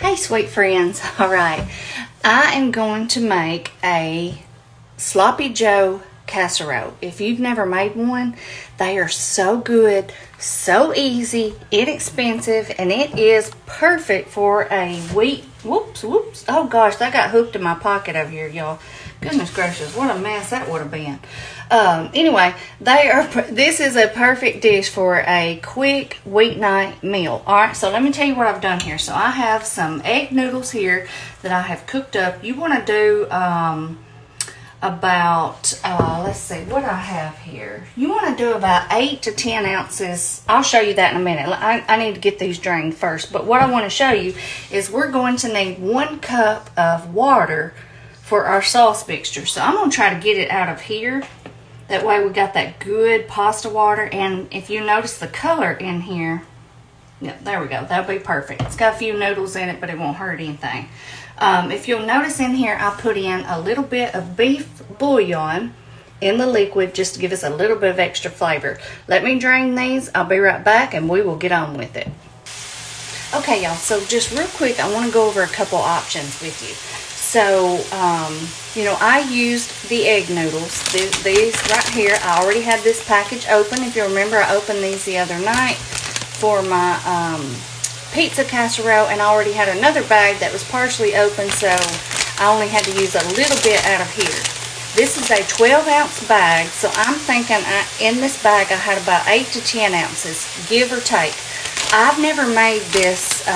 Hey sweet friends, alright, I am going to make a Sloppy Joe casserole. If you've never made one, they are so good, so easy, inexpensive, and it is perfect for a wheat, whoops, oh gosh, that got hooked in my pocket over here, y'all. Goodness gracious, what a mess that would have been. Anyway, this is a perfect dish for a quick weeknight meal. Alright, so let me tell you what I've done here. So I have some egg noodles here that I have cooked up. You want to do let's see what I have here. You want to do about 8 to 10 ounces. I'll show you that in a minute. I need to get these drained first. But what I want to show you is we're going to need 1 cup of water for our sauce mixture. So I'm going to try to get it out of here. That way we got that good pasta water. And if you notice the color in here, yeah, there we go. That'll be perfect. It's got a few noodles in it, but it won't hurt anything. If you'll notice in here, I put in a little bit of beef bouillon in the liquid just to give us a little bit of extra flavor. Let me drain these. I'll be right back and we will get on with it. Okay, y'all, so just real quick, I want to go over a couple options with you. So, you know, I used the egg noodles. These right here, I already had this package open. If you remember, I opened these the other night for my pizza casserole, and I already had another bag that was partially open, so I only had to use a little bit out of here. This is a 12-ounce bag, so I'm thinking in this bag I had about 8 to 10 ounces, give or take. I've never made this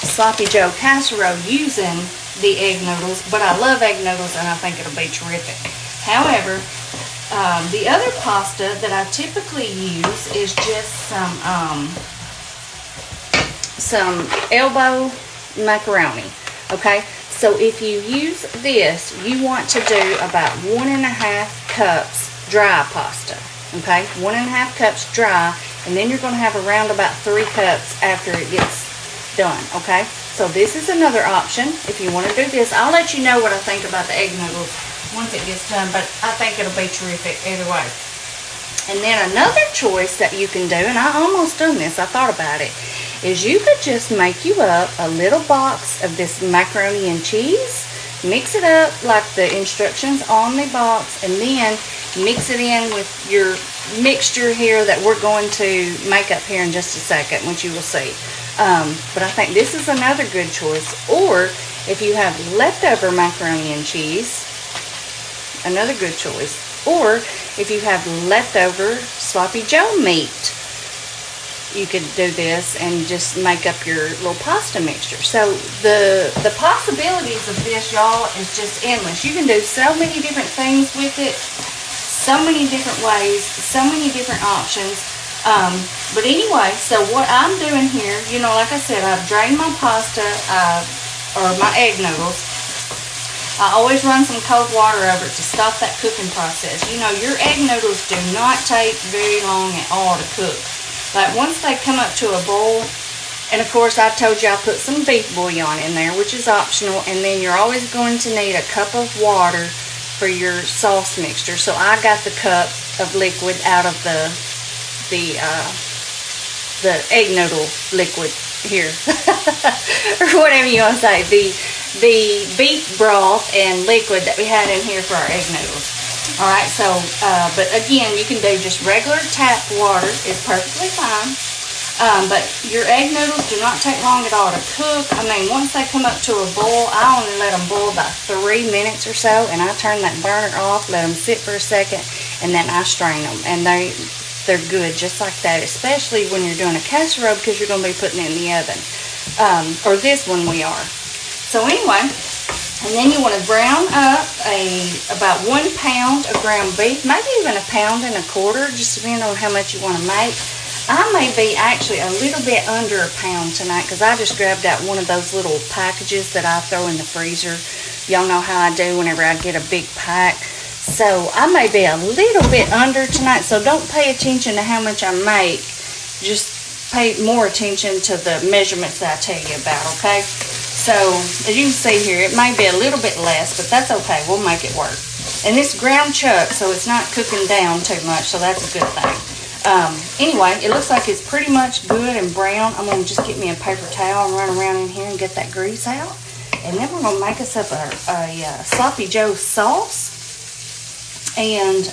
Sloppy Joe casserole using the egg noodles, but I love egg noodles and I think it'll be terrific. However, the other pasta that I typically use is just some elbow macaroni. Okay, so if you use this, you want to do about 1.5 cups dry pasta. Okay, 1.5 cups dry, and then you're going to have around about 3 cups after it gets done. Okay, so this is another option if you want to do this. I'll let you know what I think about the egg noodles once it gets done, but I think it'll be terrific either way. And then another choice that you can do, and I almost done this, I thought about it, is you could just make you up a little box of this macaroni and cheese, mix it up like the instructions on the box, and then mix it in with your mixture here that we're going to make up here in just a second, which you will see. But I think this is another good choice. Or if you have leftover macaroni and cheese, another good choice. Or if you have leftover Sloppy Joe meat, you could do this and just make up your little pasta mixture. So the possibilities of this, y'all, is just endless. You can do so many different things with it, so many different ways, so many different options. But anyway, so what I'm doing here, you know, like I said, I've drained my pasta, or my egg noodles. I always run some cold water over it to stop that cooking process. You know, your egg noodles do not take very long at all to cook. Like once they come up to a boil, and of course I told you I put some beef bouillon in there, which is optional, and then you're always going to need a cup of water for your sauce mixture. So I got the cup of liquid out of the egg noodle liquid here, or whatever you want to say, the beef broth and liquid that we had in here for our egg noodles. Alright, so, but again, you can do just regular tap water is perfectly fine. But your egg noodles do not take long at all to cook. I mean, once they come up to a boil, I only let them boil about 3 minutes or so, and I turn that burner off, let them sit for a second, and then I strain them. And they're good just like that, especially when you're doing a casserole, because you're going to be putting it in the oven. Or this one we are. So anyway, and then you want to brown up about 1 pound of ground beef, maybe even 1.25 pounds, just depending on how much you want to make. I may be actually a little bit under 1 pound tonight, because I just grabbed out one of those little packages that I throw in the freezer. Y'all know how I do whenever I get a big pack. So I may be a little bit under tonight, so don't pay attention to how much I make. Just pay more attention to the measurements that I tell you about, okay? So as you can see here, it may be a little bit less, but that's okay. We'll make it work. And it's ground chuck, so it's not cooking down too much, so that's a good thing. Anyway, it looks like it's pretty much good and brown. I'm going to just get me a paper towel and run around in here and get that grease out. And then we're going to make us up a Sloppy Joe sauce. And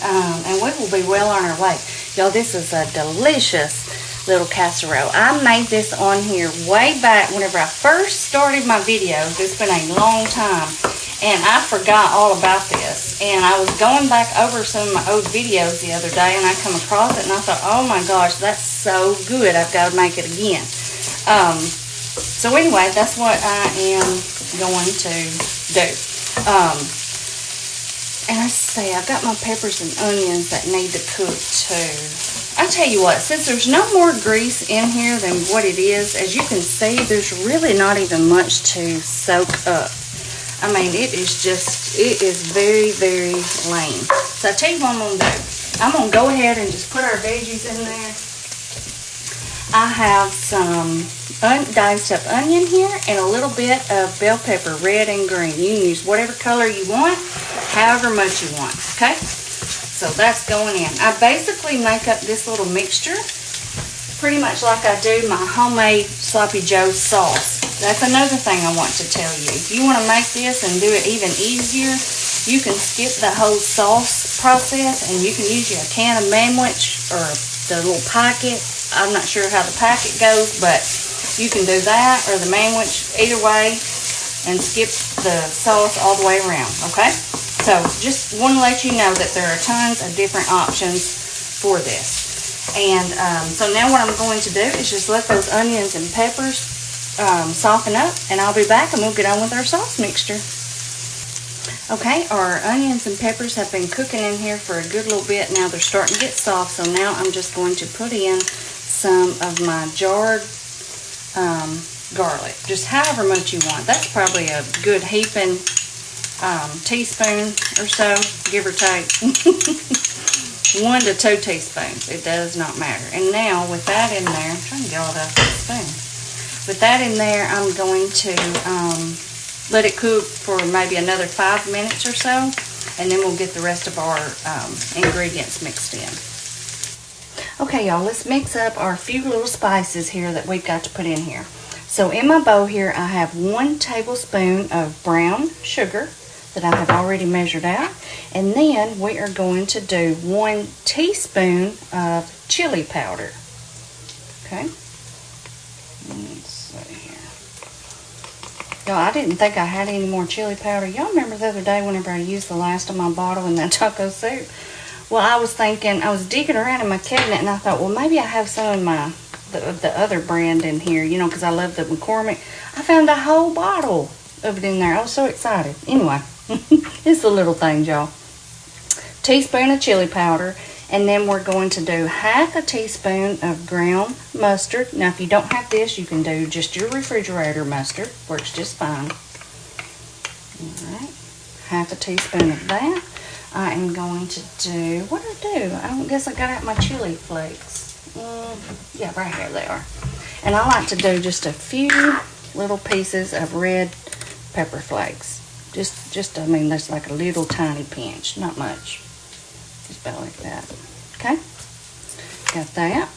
we will be well on our way. Y'all, this is a delicious little casserole. I made this on here way back whenever I first started my videos. It's been a long time. And I forgot all about this. And I was going back over some of my old videos the other day, and I come across it, and I thought, oh my gosh, that's so good. I've got to make it again. So anyway, that's what I am going to do. And I say, I've got my peppers and onions that need to cook too. I tell you what, since there's no more grease in here than what it is, as you can see, there's really not even much to soak up. I mean, it is very, very lean. So I tell you what I'm going to do. I'm going to go ahead and just put our veggies in there. I have some diced up onion here and a little bit of bell pepper, red and green. You can use whatever color you want, however much you want, okay? So that's going in. I basically make up this little mixture pretty much like I do my homemade Sloppy Joe sauce. That's another thing I want to tell you. If you want to make this and do it even easier, you can skip the whole sauce process and you can use your can of manwich or the little packet. I'm not sure how the packet goes, but you can do that or the manwich, either way, and skip the sauce all the way around, okay? So just want to let you know that there are tons of different options for this. And so now what I'm going to do is just let those onions and peppers soften up, and I'll be back and we'll get on with our sauce mixture. Okay, our onions and peppers have been cooking in here for a good little bit. Now they're starting to get soft, so now I'm just going to put in some of my jarred garlic, just however much you want. That's probably a good heaping teaspoon or so, give or take. 1 to 2 teaspoons. It does not matter. And now with that in there, I'm trying to get all that off the spoon. With that in there, I'm going to let it cook for maybe another 5 minutes or so, and then we'll get the rest of our ingredients mixed in. Okay, y'all, let's mix up our few little spices here that we've got to put in here. So in my bowl here, I have 1 tablespoon of brown sugar that I have already measured out. And then we are going to do 1 teaspoon of chili powder. Okay. Let's see here. Y'all, I didn't think I had any more chili powder. Y'all remember the other day whenever I used the last of my bottle in that taco soup? Well, I was thinking, I was digging around in my cabinet and I thought, well, maybe I have some of my the other brand in here, you know, because I love the McCormick. I found a whole bottle of it in there. I was so excited. Anyway, it's the little things, y'all. Teaspoon of chili powder, and then we're going to do 1/2 teaspoon of ground mustard. Now, if you don't have this, you can do just your refrigerator mustard. Works just fine. Alright, 1/2 teaspoon of that. I am going to do, what did I do? I don't guess I got out my chili flakes. Yeah, right here they are. And I like to do just a few little pieces of red pepper flakes. Just I mean, that's like a little tiny pinch, not much. Just about like that. Okay, got that.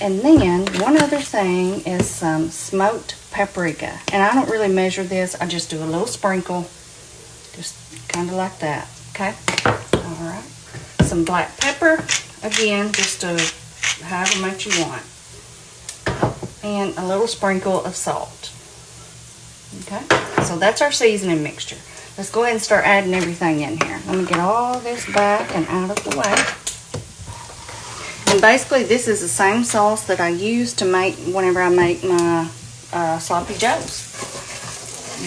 And then one other thing is some smoked paprika. And I don't really measure this. I just do a little sprinkle, just kind of like that. Okay. All right. Some black pepper, again, just however much you want, and a little sprinkle of salt. Okay, so that's our seasoning mixture. Let's go ahead and start adding everything in here. Let me get all this back and out of the way. And basically, this is the same sauce that I use to make whenever I make my Sloppy Joes.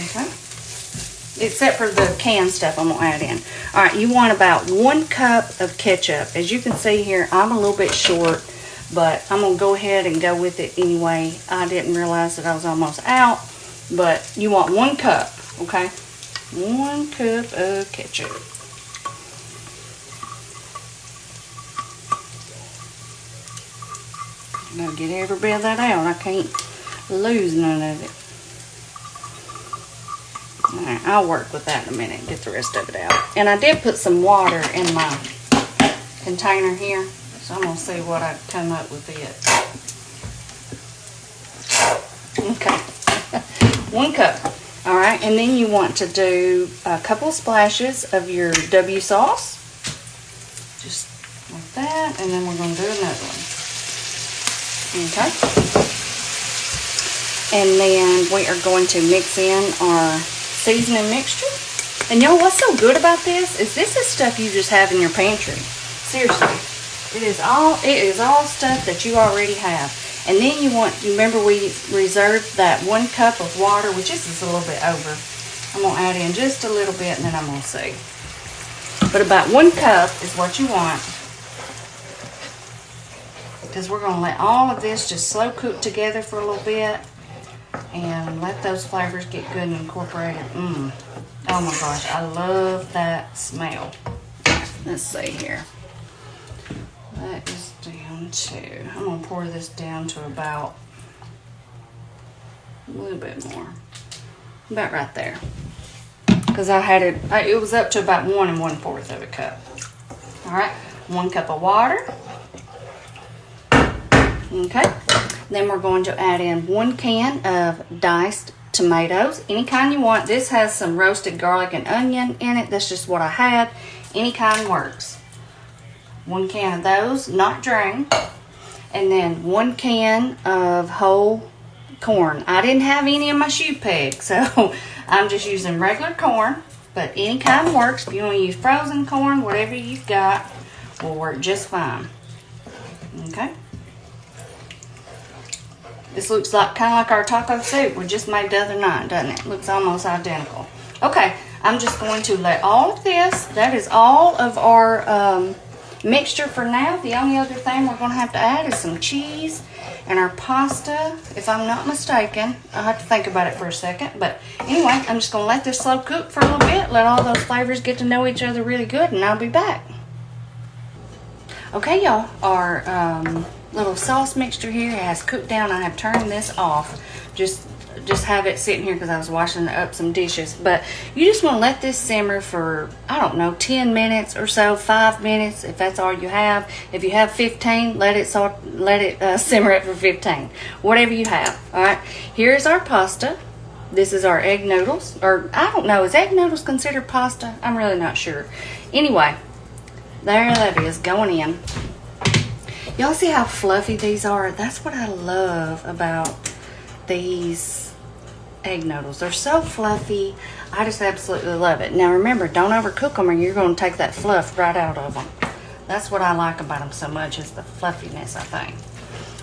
Okay, except for the canned stuff I'm gonna add in. All right, you want about 1 cup of ketchup. As you can see here, I'm a little bit short, but I'm gonna go ahead and go with it anyway. I didn't realize that I was almost out, but you want 1 cup, okay? 1 cup of ketchup. I gotta get every bit of that out. I can't lose none of it. Alright, I'll work with that in a minute and get the rest of it out. And I did put some water in my container here. So I'm gonna see what I come up with it. Okay, 1 cup. All right, and then you want to do a couple splashes of your W sauce. Just like that, and then we're gonna do another one. Okay. And then we are going to mix in our seasoning mixture. And y'all, what's so good about this is stuff you just have in your pantry. Seriously. It is all stuff that you already have. And then you remember we reserved that 1 cup of water, which this is a little bit over. I'm gonna add in just a little bit and then I'm gonna see. But about 1 cup is what you want. Because we're gonna let all of this just slow cook together for a little bit. And let those flavors get good and incorporated. Oh my gosh, I love that smell. Let's see here. That is down to, I'm going to pour this down to about a little bit more. About right there. Because I had it was up to about 1 1/4 of a cup. Alright, 1 cup of water. Okay. Then we're going to add in 1 can of diced tomatoes. Any kind you want. This has some roasted garlic and onion in it. That's just what I had. Any kind works. 1 can of those, not drained. And then 1 can of whole corn. I didn't have any of my shoe pegs, so I'm just using regular corn. But any kind works. If you want to use frozen corn, whatever you've got will work just fine. Okay. This looks like kind of like our taco soup we just made the other night, doesn't it? Looks almost identical. Okay, I'm just going to let all of this, that is all of our mixture for now. The only other thing we're going to have to add is some cheese and our pasta, if I'm not mistaken. I'll have to think about it for a second. But anyway, I'm just going to let this slow cook for a little bit, let all those flavors get to know each other really good, and I'll be back. Okay, y'all, our little sauce mixture here has cooked down. I have turned this off. Just have it sitting here because I was washing up some dishes. But you just want to let this simmer for, I don't know, 10 minutes or so, 5 minutes if that's all you have. If you have 15, let it simmer it for 15. Whatever you have. All right. Here's our pasta. This is our egg noodles. Or I don't know, is egg noodles considered pasta? I'm really not sure. Anyway, there that is going in. Y'all see how fluffy these are? That's what I love about these egg noodles. They're so fluffy. I just absolutely love it. Now remember, don't overcook them or you're going to take that fluff right out of them. That's what I like about them so much, is the fluffiness, I think.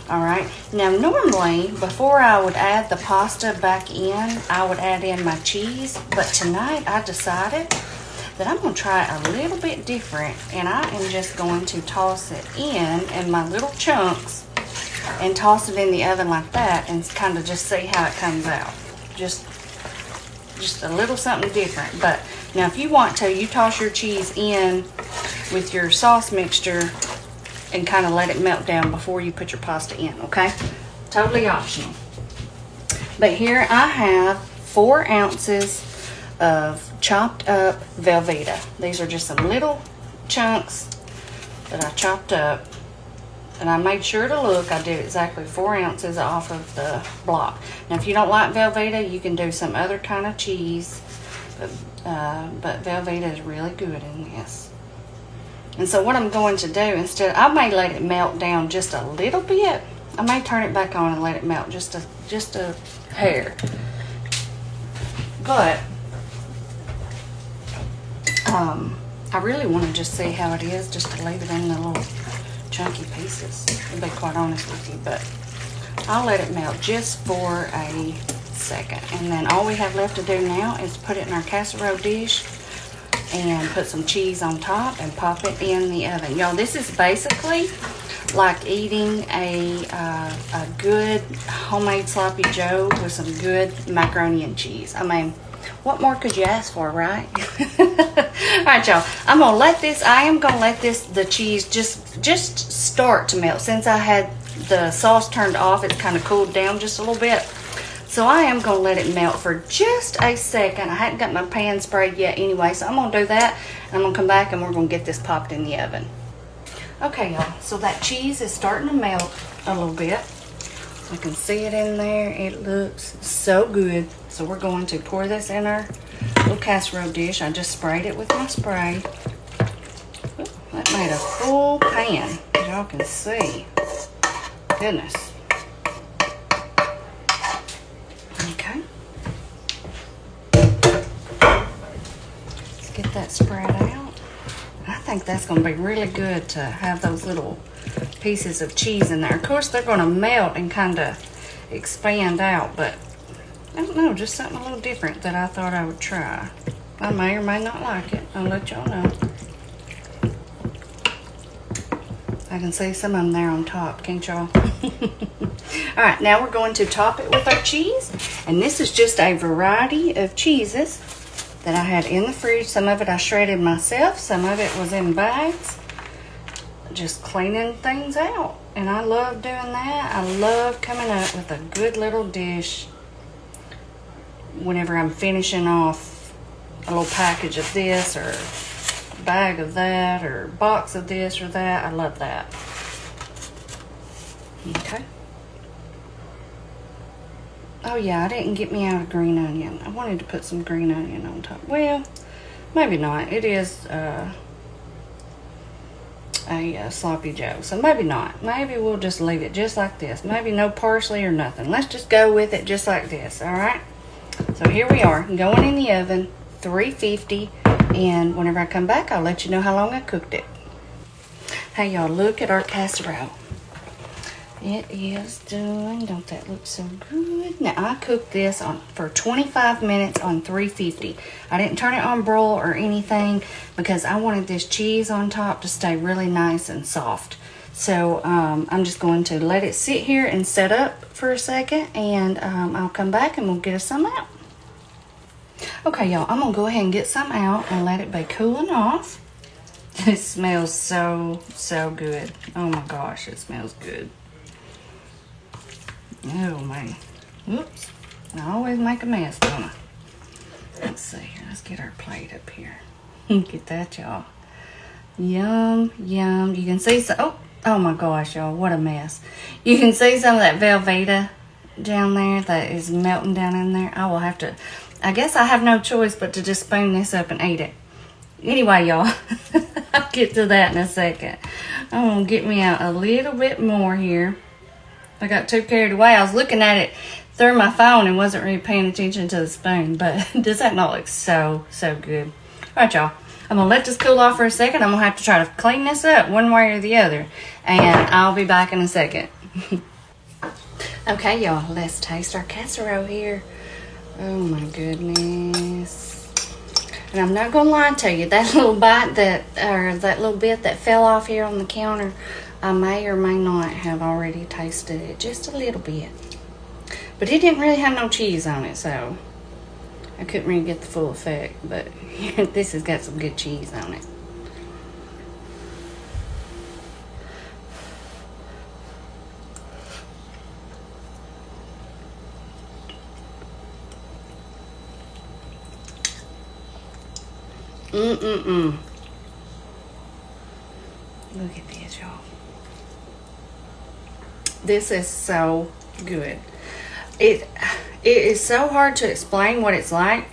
Alright, now normally before I would add the pasta back in, I would add in my cheese. But tonight I decided that I'm going to try a little bit different, and I am just going to toss it in my little chunks and toss it in the oven like that and kind of just see how it comes out. Just a little something different. But now if you want to, you toss your cheese in with your sauce mixture and kind of let it melt down before you put your pasta in, okay? Totally optional. But here I have 4 ounces of chopped up Velveeta. These are just some little chunks that I chopped up, and I made sure to look. I did exactly 4 ounces off of the block. Now if you don't like Velveeta, you can do some other kind of cheese, but Velveeta is really good in this. And so what I'm going to do instead, I may let it melt down just a little bit. I may turn it back on and let it melt just a hair. But I really want to just see how it is, just to leave it in the little chunky pieces, to be quite honest with you. But I'll let it melt just for a second. And then all we have left to do now is put it in our casserole dish and put some cheese on top and pop it in the oven. Y'all, this is basically like eating a good homemade sloppy joe with some good macaroni and cheese. I mean, what more could you ask for, right? All right, y'all. I am gonna let the cheese just start to melt. Since I had the sauce turned off, it's kind of cooled down just a little bit. So I am gonna let it melt for just a second. I hadn't got my pan sprayed yet anyway, so I'm gonna do that. And I'm gonna come back and we're gonna get this popped in the oven. Okay, y'all, so that cheese is starting to melt a little bit. I can see it in there. It looks so good. So we're going to pour this in our little casserole dish. I just sprayed it with my spray. Ooh, that made a full pan, as y'all can see. Goodness. Okay. Let's get that spread out. I think that's going to be really good to have those little pieces of cheese in there. Of course, they're going to melt and kind of expand out, but I don't know, just something a little different that I thought I would try. I may or may not like it. I'll let y'all know. I can see some of them there on top, can't y'all? All right, now we're going to top it with our cheese. And this is just a variety of cheeses that I had in the fridge. Some of it I shredded myself. Some of it was in bags. Just cleaning things out. And I love doing that. I love coming up with a good little dish whenever I'm finishing off a little package of this or a bag of that or a box of this or that. I love that. Okay. Oh yeah, I didn't get me out a green onion. I wanted to put some green onion on top. Well, maybe not. It is a sloppy joe, so maybe not. Maybe we'll just leave it just like this. Maybe no parsley or nothing. Let's just go with it just like this, all right? So here we are, going in the oven, 350, and whenever I come back, I'll let you know how long I cooked it. Hey y'all, look at our casserole. It is done. Don't that look so good? Now, I cooked this for 25 minutes on 350. I didn't turn it on broil or anything because I wanted this cheese on top to stay really nice and soft. So, I'm just going to let it sit here and set up for a second, and I'll come back and we'll get us some out. Okay, y'all, I'm going to go ahead and get some out and let it be cooling off. It smells so, so good. Oh my gosh, it smells good. Oh man. Whoops. I always make a mess, don't I? Let's see here. Let's get our plate up here. Get that, y'all. Yum, yum. You can see some. Oh my gosh, y'all. What a mess. You can see some of that Velveeta down there that is melting down in there. I will have to. I guess I have no choice but to just spoon this up and eat it. Anyway, y'all. I'll get to that in a second. I'm going to get me out a little bit more here. I got too carried away. I was looking at it through my phone and wasn't really paying attention to the spoon. But does that not look so, so good? All right, y'all. I'm going to let this cool off for a second. I'm going to have to try to clean this up one way or the other. And I'll be back in a second. Okay, y'all. Let's taste our casserole here. Oh, my goodness. And I'm not going to lie to you. That little bite that little bit that fell off here on the counter, I may or may not have already tasted it just a little bit. But it didn't really have no cheese on it, so I couldn't really get the full effect. But this has got some good cheese on it. Look at this, y'all. This is so good. It is so hard to explain what it's like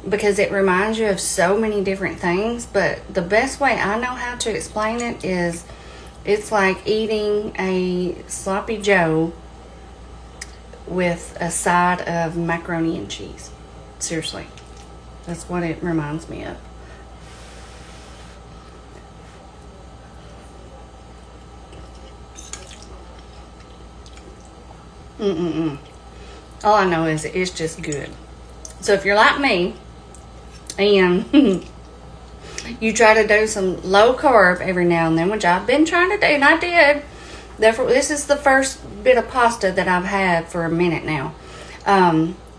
because it reminds you of so many different things, but the best way I know how to explain it is it's like eating a sloppy joe with a side of macaroni and cheese. Seriously. That's what it reminds me of. All I know is it's just good. So if you're like me and you try to do some low carb every now and then, which I've been trying to do, and I did. Therefore, this is the first bit of pasta that I've had for a minute now.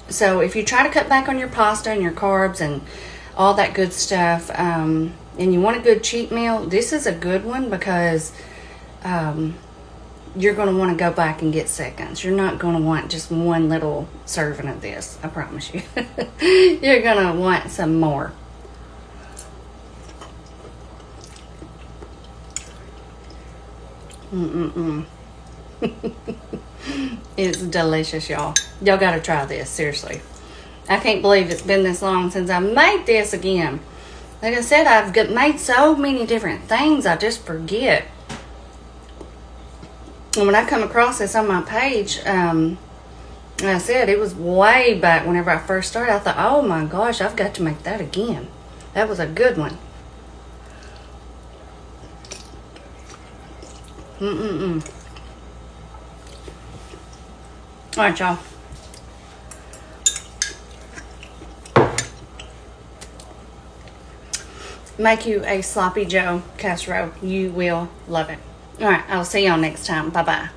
So if you try to cut back on your pasta and your carbs and all that good stuff, and you want a good cheat meal, this is a good one because you're going to want to go back and get seconds. You're not going to want just one little serving of this, I promise you. You're going to want some more. Mm-mm-mm. It's delicious, y'all. Y'all gotta try this, seriously. I can't believe it's been this long since I made this again. Like I said, I've made so many different things, I just forget. And when I come across this on my page, like I said, it was way back whenever I first started. I thought, oh my gosh, I've got to make that again. That was a good one. Mm-mm-mm. All right, y'all. Make you a sloppy Joe casserole. You will love it. All right, I'll see y'all next time. Bye-bye.